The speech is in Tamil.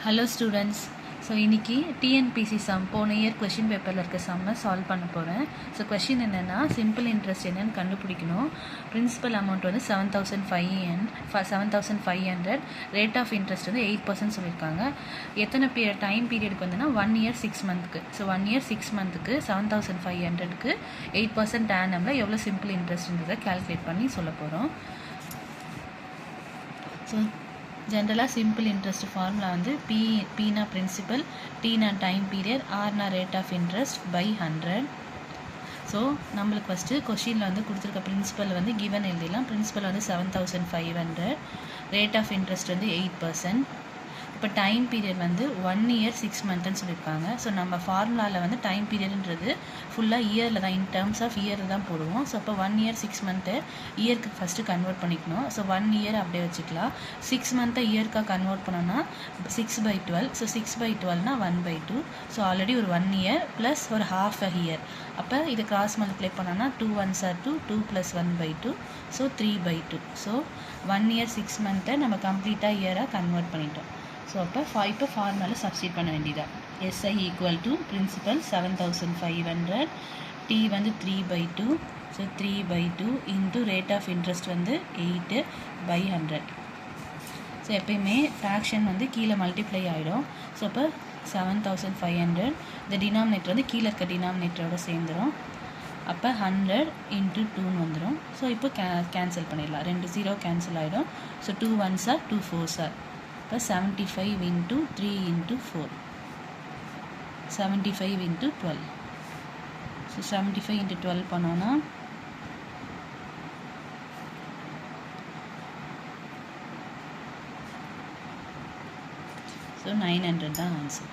Hello students. ஸோ இன்றைக்கி டிஎன்பிசி சம் போன இயர் கொஷின் பேப்பரில் இருக்க சம்மை சால்வ் பண்ண போகிறேன். ஸோ கொஷின் என்னென்னா, சிம்பிள் இன்ட்ரெஸ்ட் என்னென்னு கண்டுபிடிக்கணும். பிரின்சிபல் அமௌண்ட் வந்து 7,500, ரேட் ஆஃப் இன்ட்ரெஸ்ட் வந்து 8% சொல்லியிருக்காங்க. எத்தனை டைம் பீரியடுக்கு வந்துன்னா 1 year 6 monthக்கு. ஸோ 1 year 6 monthக்கு 7,500க்கு 8% ஆனமில் எவ்வளோ சிம்பிள் இன்ட்ரெஸ்ட்ன்றதை கால்குலேட் பண்ணி சொல்ல போகிறோம். ஸோ ஜென்ரலாக சிம்பிள் இன்ட்ரெஸ்ட் ஃபார்முலா வந்து பீனா பிரின்சிபல், டீனா டைம் பீரியட், ஆர்னா rate of interest by 100. So நம்மளுக்கு ஃபஸ்ட்டு கொஷினில் வந்து கொடுத்துருக்க பிரின்சிபல் வந்து கிவன் எழுதிடலாம். பிரின்சிபல் வந்து 7,500, ரேட் ஆஃப் இன்ட்ரெஸ்ட் வந்து 8%. இப்போ டைம் பீரியட் வந்து 1 year 6 months சொல்லியிருக்காங்க. ஸோ நம்ம ஃபார்முலாவில் வந்து டைம் பீரியட்ன்றது ஃபுல்லாக இயரில் தான், இன் டேர்ம்ஸ் ஆஃப் இயர் தான் போடுவோம். ஸோ அப்போ 1 year 6 months இயருக்கு ஃபஸ்ட்டு கன்வெர்ட் பண்ணிக்கணும். ஸோ 1 year அப்படியே வச்சுக்கலாம். 6 months இயர்க்காக கன்வெர்ட் பண்ணோன்னா 6/12. ஸோ 6/12னா 1/2. ஸோ ஆல்ரெடி ஒரு 1 year ப்ளஸ் ஒரு half a year. அப்போ இதை கிராஸ் மல்டிப்ளை பண்ணோன்னா 2 1s are 2, 2 + 1/2. So 3/2. So 1 year 6 months நம்ம கம்ப்ளீட்டாக இயராக கன்வெர்ட் பண்ணிட்டோம். ஸோ அப்போ இப்போ ஃபார்முலாவில் சப்ஸ்டிட் பண்ண வேண்டியதா. SI = பிரின்சிபல் 7,500, T வந்து 3/2. So 3/2 into rate of interest வந்து 8/100. ஸோ எப்பயுமே ஃப்ராக்ஷன் வந்து கீழே மல்டிப்ளை ஆகிடும். ஸோ அப்போ 7,500 இந்த டினாமினேட்டர் வந்து கீழே இருக்க டினாமினேட்டரோட சேர்ந்துடும். அப்போ 100 × 2ன்னு வந்துடும். ஸோ இப்போ கேன்சல் பண்ணிடலாம். 2 0 கேன்சல் ஆகிடும். So 2 1s are 2 4s are. இப்போ 75 × 3 × 4, 75 × 12. ஸோ 75 × 12 பண்ணோன்னா ஸோ 900 தான் ஆன்சர்.